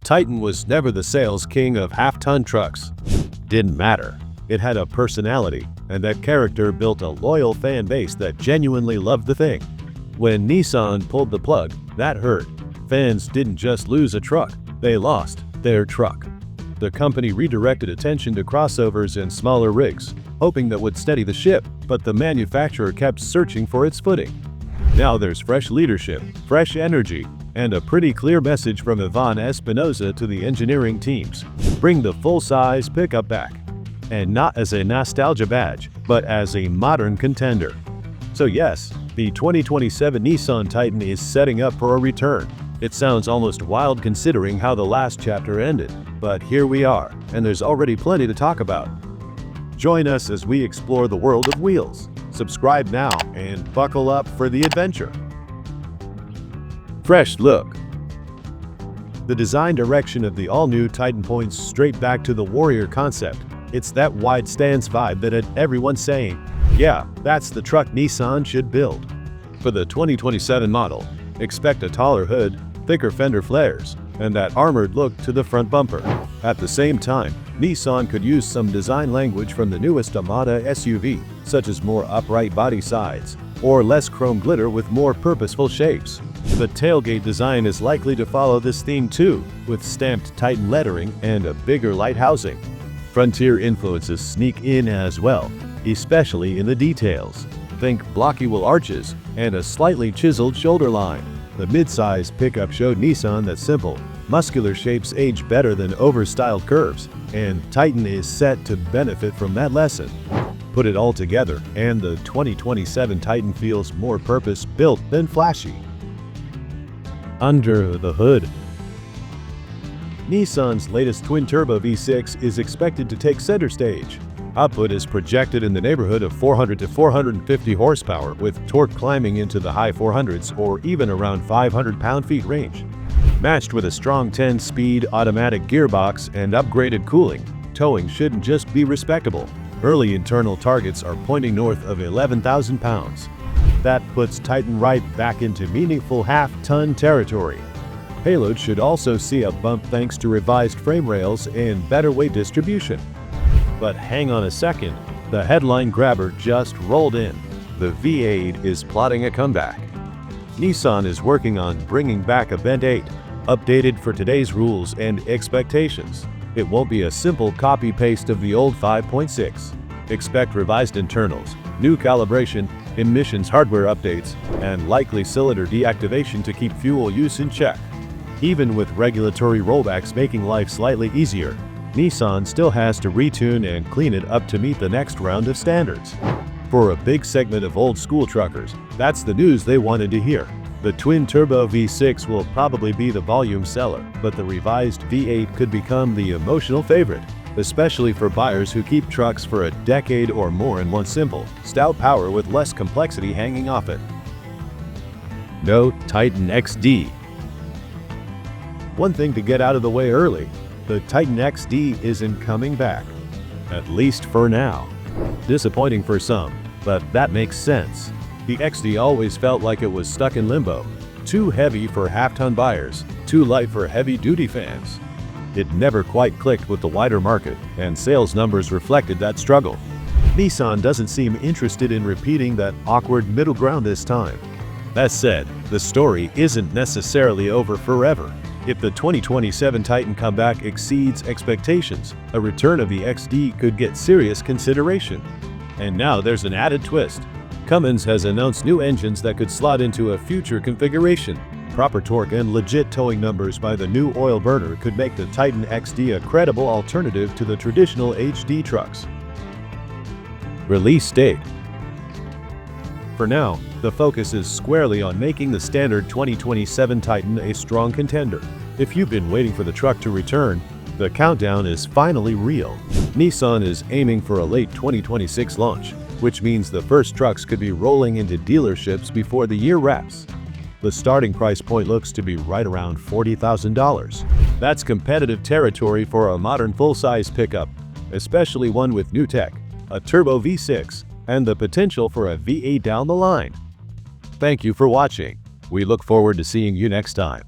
Titan was never the sales king of half-ton trucks. Didn't matter. It had a personality, and that character built a loyal fan base that genuinely loved the thing. When Nissan pulled the plug, that hurt. Fans didn't just lose a truck, they lost their truck. The company redirected attention to crossovers and smaller rigs, hoping that would steady the ship, but the manufacturer kept searching for its footing. Now there's fresh leadership, fresh energy, and a pretty clear message from Ivan Espinosa to the engineering teams. Bring the full-size pickup back. And not as a nostalgia badge, but as a modern contender. So yes, the 2027 Nissan Titan is setting up for a return. It sounds almost wild considering how the last chapter ended, but here we are, and there's already plenty to talk about. Join us as we explore the world of wheels. Subscribe now and buckle up for the adventure. Fresh look. The design direction of the all-new Titan points straight back to the Warrior concept. It's that wide stance vibe that had everyone saying, yeah, that's the truck Nissan should build. For the 2027 model, expect a taller hood, thicker fender flares, and that armored look to the front bumper. At the same time, Nissan could use some design language from the newest Armada SUV, such as more upright body sides, or less chrome glitter with more purposeful shapes. The tailgate design is likely to follow this theme too, with stamped Titan lettering and a bigger light housing. Frontier influences sneak in as well, especially in the details. Think blocky wheel arches and a slightly chiseled shoulder line. The mid-size pickup showed Nissan that simple, muscular shapes age better than over-styled curves, and Titan is set to benefit from that lesson. Put it all together, and the 2027 Titan feels more purpose-built than flashy. Under the hood. Nissan's latest twin-turbo V6 is expected to take center stage. Output is projected in the neighborhood of 400 to 450 horsepower, with torque climbing into the high 400s or even around 500 pound-feet range. Matched with a strong 10-speed automatic gearbox and upgraded cooling, towing shouldn't just be respectable. Early internal targets are pointing north of 11,000 pounds. That puts Titan right back into meaningful half-ton territory. Payload should also see a bump thanks to revised frame rails and better weight distribution. But hang on a second, the headline grabber just rolled in. The V8 is plotting a comeback. Nissan is working on bringing back a Bent 8, updated for today's rules and expectations. It won't be a simple copy-paste of the old 5.6. Expect revised internals, new calibration, emissions hardware updates, and likely cylinder deactivation to keep fuel use in check. Even with regulatory rollbacks making life slightly easier, Nissan still has to retune and clean it up to meet the next round of standards. For a big segment of old-school truckers, that's the news they wanted to hear. The twin-turbo V6 will probably be the volume seller, but the revised V8 could become the emotional favorite, especially for buyers who keep trucks for a decade or more and want simple, stout power with less complexity hanging off it. No Titan XD. One thing to get out of the way early. The Titan XD isn't coming back, at least for now. Disappointing for some, but that makes sense. The XD always felt like it was stuck in limbo. Too heavy for half-ton buyers, too light for heavy-duty fans. It never quite clicked with the wider market, and sales numbers reflected that struggle. Nissan doesn't seem interested in repeating that awkward middle ground this time. That said, the story isn't necessarily over forever. If the 2027 Titan comeback exceeds expectations, a return of the XD could get serious consideration. And now there's an added twist. Cummins has announced new engines that could slot into a future configuration. Proper torque and legit towing numbers by the new oil burner could make the Titan XD a credible alternative to the traditional HD trucks. Release date. For now, the focus is squarely on making the standard 2027 Titan a strong contender. If you've been waiting for the truck to return, the countdown is finally real. Nissan is aiming for a late 2026 launch, which means the first trucks could be rolling into dealerships before the year wraps. The starting price point looks to be right around $40,000. That's competitive territory for a modern full-size pickup, especially one with new tech, a turbo V6, and the potential for a V8 down the line. Thank you for watching. We look forward to seeing you next time.